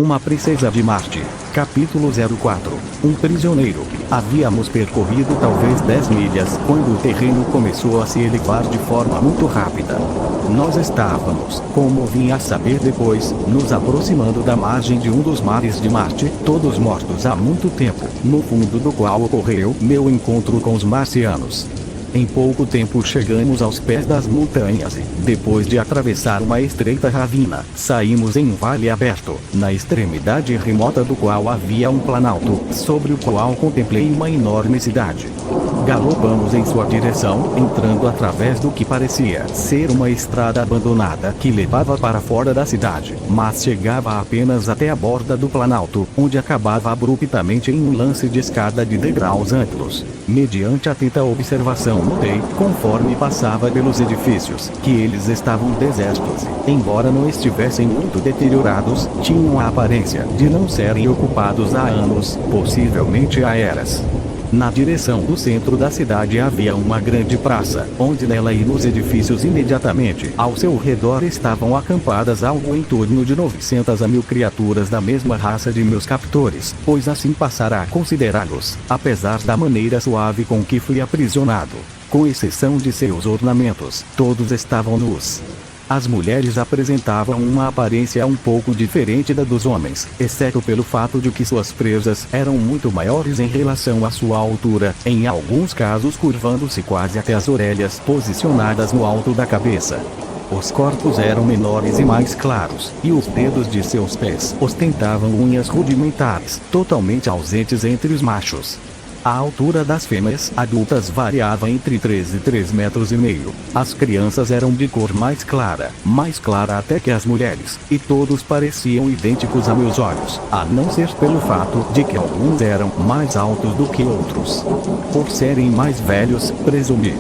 Uma princesa de Marte. Capítulo 04. Um prisioneiro. Havíamos percorrido talvez 10 milhas, quando o terreno começou a se elevar de forma muito rápida. Nós estávamos, como vim a saber depois, nos aproximando da margem de um dos mares de Marte, todos mortos há muito tempo, no fundo do qual ocorreu meu encontro com os marcianos. Em pouco tempo chegamos aos pés das montanhas e, depois de atravessar uma estreita ravina, saímos em um vale aberto, na extremidade remota do qual havia um planalto, sobre o qual contemplei uma enorme cidade. Galopamos em sua direção, entrando através do que parecia ser uma estrada abandonada que levava para fora da cidade, mas chegava apenas até a borda do planalto, onde acabava abruptamente em um lance de escada de degraus amplos. Mediante atenta observação notei, conforme passava pelos edifícios, que eles estavam desertos e, embora não estivessem muito deteriorados, tinham a aparência de não serem ocupados há anos, possivelmente há eras. Na direção do centro da cidade havia uma grande praça, onde nela e nos edifícios imediatamente ao seu redor estavam acampadas algo em torno de 900 a 1000 criaturas da mesma raça de meus captores, pois assim passara a considerá-los, apesar da maneira suave com que fui aprisionado. Com exceção de seus ornamentos, todos estavam nus. As mulheres apresentavam uma aparência um pouco diferente da dos homens, exceto pelo fato de que suas presas eram muito maiores em relação à sua altura, em alguns casos curvando-se quase até as orelhas posicionadas no alto da cabeça. Os corpos eram menores e mais claros, e os dedos de seus pés ostentavam unhas rudimentares, totalmente ausentes entre os machos. A altura das fêmeas adultas variava entre 3 e 3,5 metros. As crianças eram de cor mais clara até que as mulheres, e todos pareciam idênticos a meus olhos, a não ser pelo fato de que alguns eram mais altos do que outros. Por serem mais velhos, presumi.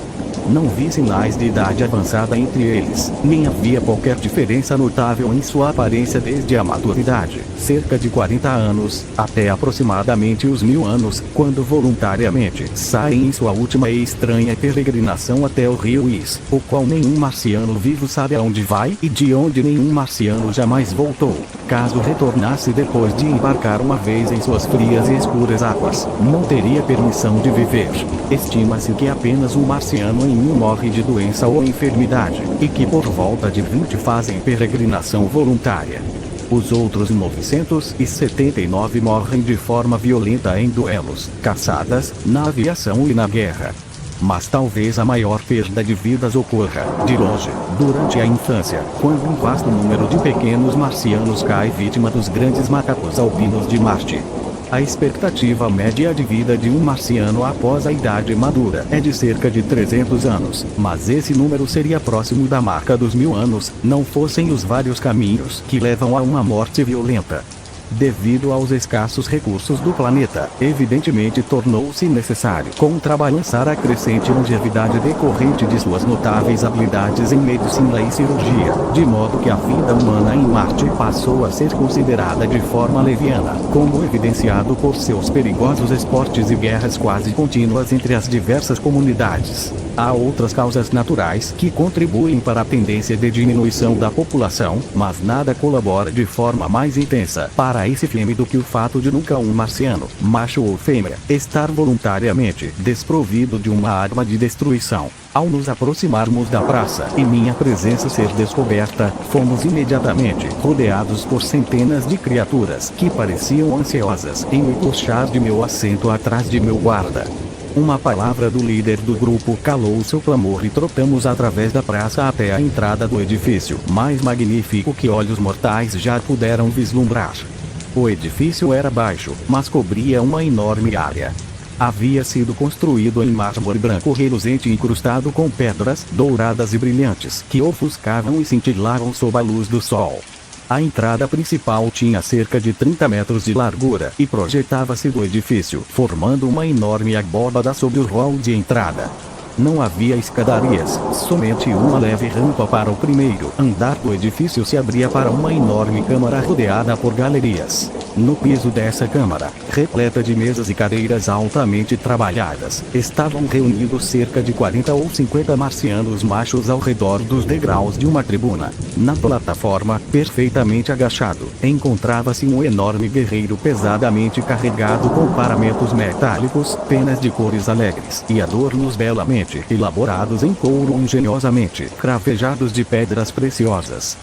Não vi sinais de idade avançada entre eles, nem havia qualquer diferença notável em sua aparência desde a maturidade, cerca de 40 anos, até aproximadamente os 1000 anos, quando voluntariamente saem em sua última e estranha peregrinação até o rio Is, o qual nenhum marciano vivo sabe aonde vai e de onde nenhum marciano jamais voltou. Caso retornasse depois de embarcar uma vez em suas frias e escuras águas, não teria permissão de viver. Estima-se que apenas um marciano em 1000 morre de doença ou enfermidade, e que por volta de 20 fazem peregrinação voluntária. Os outros 979 morrem de forma violenta em duelos, caçadas, na aviação e na guerra. Mas talvez a maior perda de vidas ocorra, de longe, durante a infância, quando um vasto número de pequenos marcianos cai vítima dos grandes macacos alpinos de Marte. A expectativa média de vida de um marciano após a idade madura é de cerca de 300 anos, mas esse número seria próximo da marca dos 1000 anos, não fossem os vários caminhos que levam a uma morte violenta. Devido aos escassos recursos do planeta, evidentemente tornou-se necessário contrabalançar a crescente longevidade decorrente de suas notáveis habilidades em medicina e cirurgia, de modo que a vida humana em Marte passou a ser considerada de forma leviana, como evidenciado por seus perigosos esportes e guerras quase contínuas entre as diversas comunidades. Há outras causas naturais que contribuem para a tendência de diminuição da população, mas nada colabora de forma mais intensa para esse fim do que o fato de nunca um marciano, macho ou fêmea, estar voluntariamente desprovido de uma arma de destruição. Ao nos aproximarmos da praça e minha presença ser descoberta, fomos imediatamente rodeados por centenas de criaturas que pareciam ansiosas em me puxar de meu assento atrás de meu guarda. Uma palavra do líder do grupo calou o seu clamor e trotamos através da praça até a entrada do edifício mais magnífico que olhos mortais já puderam vislumbrar. O edifício era baixo, mas cobria uma enorme área. Havia sido construído em mármore branco reluzente incrustado com pedras douradas e brilhantes que ofuscavam e cintilavam sob a luz do sol. A entrada principal tinha cerca de 30 metros de largura e projetava-se do edifício, formando uma enorme abóbada sobre o hall de entrada. Não havia escadarias, somente uma leve rampa para o primeiro andar do edifício se abria para uma enorme câmara rodeada por galerias. No piso dessa câmara, repleta de mesas e cadeiras altamente trabalhadas, estavam reunidos cerca de 40 ou 50 marcianos machos ao redor dos degraus de uma tribuna. Na plataforma, perfeitamente agachado, encontrava-se um enorme guerreiro pesadamente carregado com paramentos metálicos, penas de cores alegres e adornos belamente elaborados em couro engenhosamente cravejados de pedras preciosas.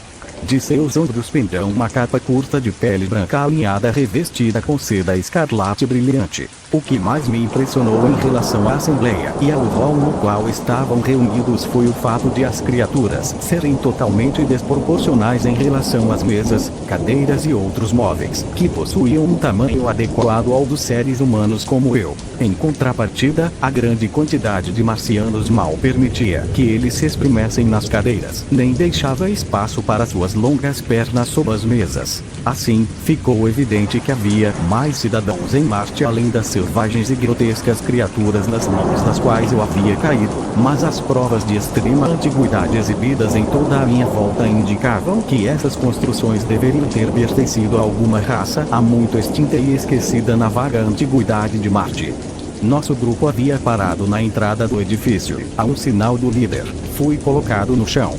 De seus ombros pendia uma capa curta de pele branca alinhada revestida com seda escarlate brilhante. O que mais me impressionou em relação à assembleia e ao hall no qual estavam reunidos foi o fato de as criaturas serem totalmente desproporcionais em relação às mesas, cadeiras e outros móveis, que possuíam um tamanho adequado ao dos seres humanos como eu. Em contrapartida, a grande quantidade de marcianos mal permitia que eles se exprimessem nas cadeiras, nem deixava espaço para suas longas pernas sob as mesas. Assim, ficou evidente que havia mais cidadãos em Marte além das selvagens e grotescas criaturas nas mãos das quais eu havia caído, mas as provas de extrema antiguidade exibidas em toda a minha volta indicavam que essas construções deveriam ter pertencido a alguma raça há muito extinta e esquecida na vaga antiguidade de Marte. Nosso grupo havia parado na entrada do edifício. A um sinal do líder, fui colocado no chão.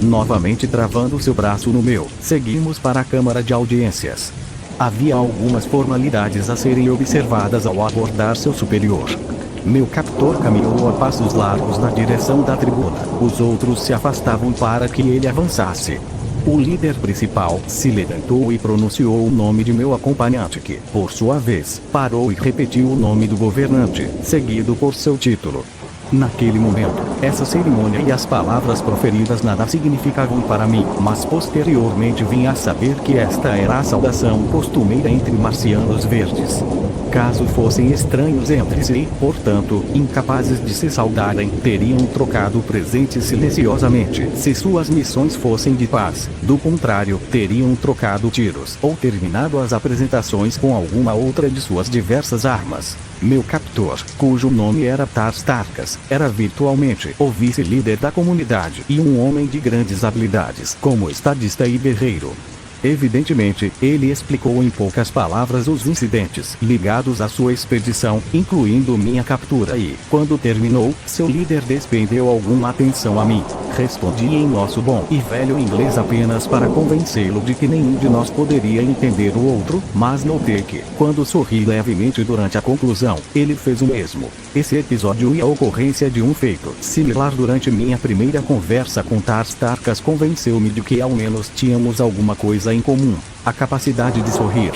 Novamente travando seu braço no meu, seguimos para a câmara de audiências. Havia algumas formalidades a serem observadas ao abordar seu superior. Meu captor caminhou a passos largos na direção da tribuna. Os outros se afastavam para que ele avançasse. O líder principal se levantou e pronunciou o nome de meu acompanhante que, por sua vez, parou e repetiu o nome do governante, seguido por seu título. Naquele momento, essa cerimônia e as palavras proferidas nada significavam para mim, mas posteriormente vim a saber que esta era a saudação costumeira entre marcianos verdes. Caso fossem estranhos entre si, portanto, incapazes de se saudarem, teriam trocado presentes silenciosamente, se suas missões fossem de paz. Do contrário, teriam trocado tiros, ou terminado as apresentações com alguma outra de suas diversas armas. Meu captor, cujo nome era Tars Tarkas, era virtualmente o vice-líder da comunidade e um homem de grandes habilidades como estadista e guerreiro. Evidentemente, ele explicou em poucas palavras os incidentes ligados à sua expedição, incluindo minha captura e, quando terminou, seu líder despendeu alguma atenção a mim. Respondi em nosso bom e velho inglês apenas para convencê-lo de que nenhum de nós poderia entender o outro, mas notei que, quando sorri levemente durante a conclusão, ele fez o mesmo. Esse episódio e a ocorrência de um feito similar durante minha primeira conversa com Tars Tarkas convenceu-me de que ao menos tínhamos alguma coisa em comum, a capacidade de sorrir.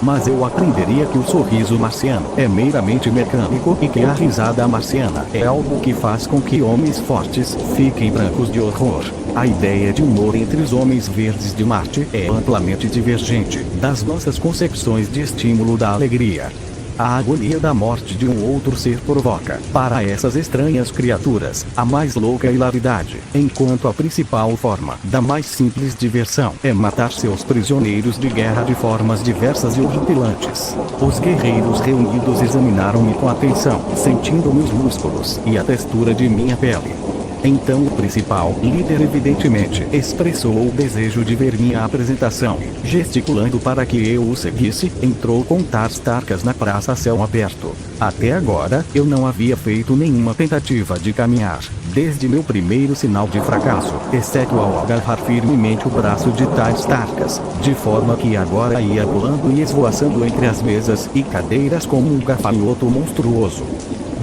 Mas eu aprenderia que o sorriso marciano é meramente mecânico e que a risada marciana é algo que faz com que homens fortes fiquem brancos de horror. A ideia de humor entre os homens verdes de Marte é amplamente divergente das nossas concepções de estímulo da alegria. A agonia da morte de um outro ser provoca, para essas estranhas criaturas, a mais louca hilaridade, enquanto a principal forma da mais simples diversão é matar seus prisioneiros de guerra de formas diversas e horripilantes. Os guerreiros reunidos examinaram-me com atenção, sentindo meus músculos e a textura de minha pele. Então o principal líder evidentemente expressou o desejo de ver minha apresentação. Gesticulando para que eu o seguisse, entrou com Tars Tarkas na praça a céu aberto. Até agora, eu não havia feito nenhuma tentativa de caminhar, desde meu primeiro sinal de fracasso, exceto ao agarrar firmemente o braço de Tars Tarkas, de forma que agora ia pulando e esvoaçando entre as mesas e cadeiras como um gafanhoto monstruoso.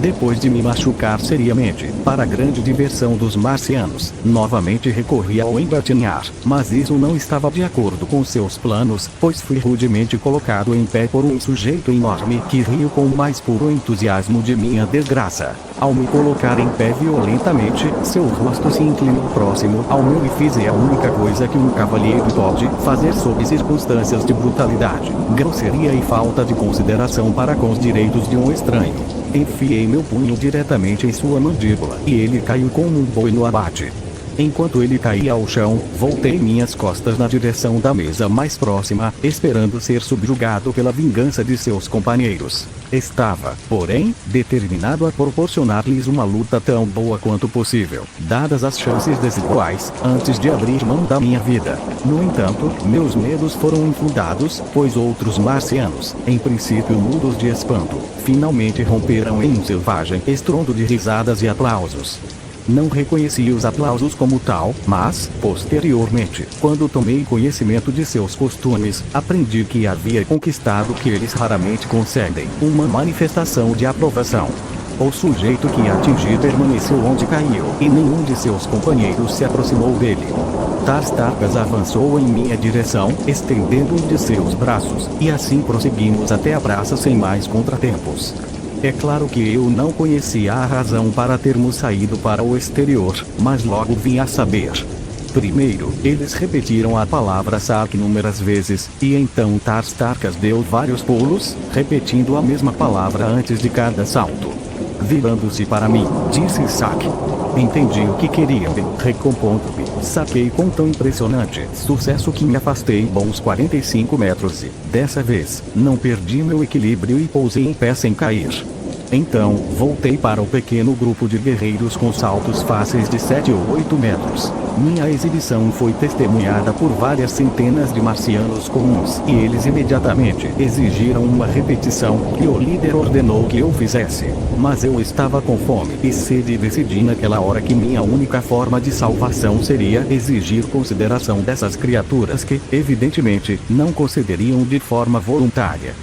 Depois de me machucar seriamente, para a grande diversão dos marcianos, novamente recorri ao engatinhar, mas isso não estava de acordo com seus planos, pois fui rudemente colocado em pé por um sujeito enorme que riu com o mais puro entusiasmo de minha desgraça. Ao me colocar em pé violentamente, seu rosto se inclinou próximo ao meu e fiz a única coisa que um cavalheiro pode fazer sob circunstâncias de brutalidade, grosseria e falta de consideração para com os direitos de um estranho. Enfiei meu punho diretamente em sua mandíbula e ele caiu como um boi no abate. Enquanto ele caía ao chão, voltei minhas costas na direção da mesa mais próxima, esperando ser subjugado pela vingança de seus companheiros. Estava, porém, determinado a proporcionar-lhes uma luta tão boa quanto possível, dadas as chances desiguais, antes de abrir mão da minha vida. No entanto, meus medos foram infundados, pois outros marcianos, em princípio mudos de espanto, finalmente romperam em um selvagem estrondo de risadas e aplausos. Não reconheci os aplausos como tal, mas, posteriormente, quando tomei conhecimento de seus costumes, aprendi que havia conquistado o que eles raramente concedem: uma manifestação de aprovação. O sujeito que atingi permaneceu onde caiu, e nenhum de seus companheiros se aproximou dele. Tarstarcas avançou em minha direção, estendendo um de seus braços, e assim prosseguimos até a praça sem mais contratempos. É claro que eu não conhecia a razão para termos saído para o exterior, mas logo vim a saber. Primeiro, eles repetiram a palavra Sark inúmeras vezes, e então Tarstarcas deu vários pulos, repetindo a mesma palavra antes de cada salto. Virando-se para mim, disse Sark. Entendi o que queriam, recompondo-me. Saquei com tão impressionante sucesso que me afastei bons 45 metros e, dessa vez, não perdi meu equilíbrio e pousei em pé sem cair. Então, voltei para o pequeno grupo de guerreiros com saltos fáceis de 7 ou 8 metros. Minha exibição foi testemunhada por várias centenas de marcianos comuns, e eles imediatamente exigiram uma repetição, que o líder ordenou que eu fizesse. Mas eu estava com fome e sede e decidi naquela hora que minha única forma de salvação seria exigir consideração dessas criaturas que, evidentemente, não concederiam de forma voluntária.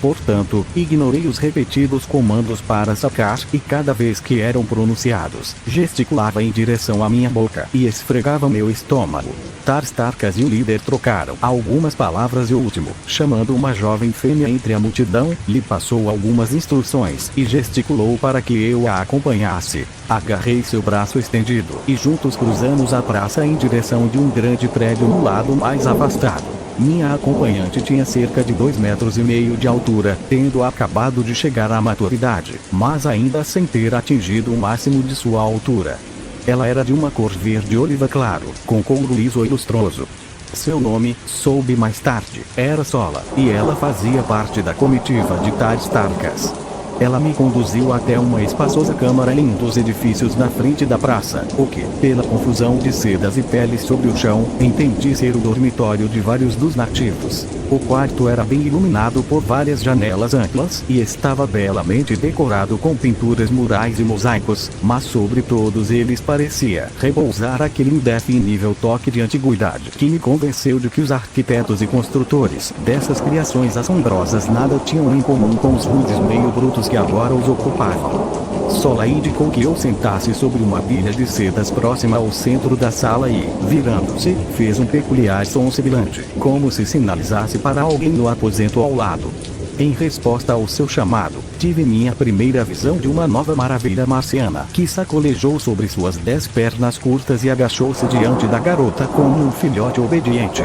Portanto, ignorei os repetidos comandos para sacar, e cada vez que eram pronunciados, gesticulava em direção à minha boca e esfregava meu estômago. Tarstarcas e o líder trocaram algumas palavras e o último, chamando uma jovem fêmea entre a multidão, lhe passou algumas instruções e gesticulou para que eu a acompanhasse. Agarrei seu braço estendido, e juntos cruzamos a praça em direção de um grande prédio no lado mais afastado. Minha acompanhante tinha cerca de 2,5 metros de altura, tendo acabado de chegar à maturidade, mas ainda sem ter atingido o máximo de sua altura. Ela era de uma cor verde oliva claro, com couro liso e lustroso. Seu nome, soube mais tarde, era Sola, e ela fazia parte da comitiva de Tarstarcas. Ela me conduziu até uma espaçosa câmara em um dos edifícios na frente da praça, o que, pela confusão de sedas e peles sobre o chão, entendi ser o dormitório de vários dos nativos. O quarto era bem iluminado por várias janelas amplas e estava belamente decorado com pinturas murais e mosaicos, mas sobre todos eles parecia repousar aquele indefinível toque de antiguidade que me convenceu de que os arquitetos e construtores dessas criações assombrosas nada tinham em comum com os rudes meio brutos que agora os ocupavam. Sola indicou que eu sentasse sobre uma pilha de sedas próxima ao centro da sala e, virando-se, fez um peculiar som sibilante, como se sinalizasse para alguém no aposento ao lado. Em resposta ao seu chamado, tive minha primeira visão de uma nova maravilha marciana, que sacolejou sobre suas 10 pernas curtas e agachou-se diante da garota como um filhote obediente.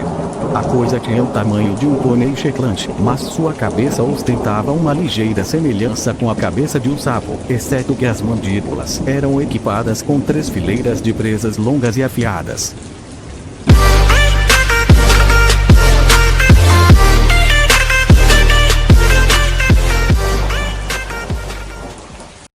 A coisa tinha o tamanho de um pônei Shetland, mas sua cabeça ostentava uma ligeira semelhança com a cabeça de um sapo, exceto que as mandíbulas eram equipadas com 3 fileiras de presas longas e afiadas.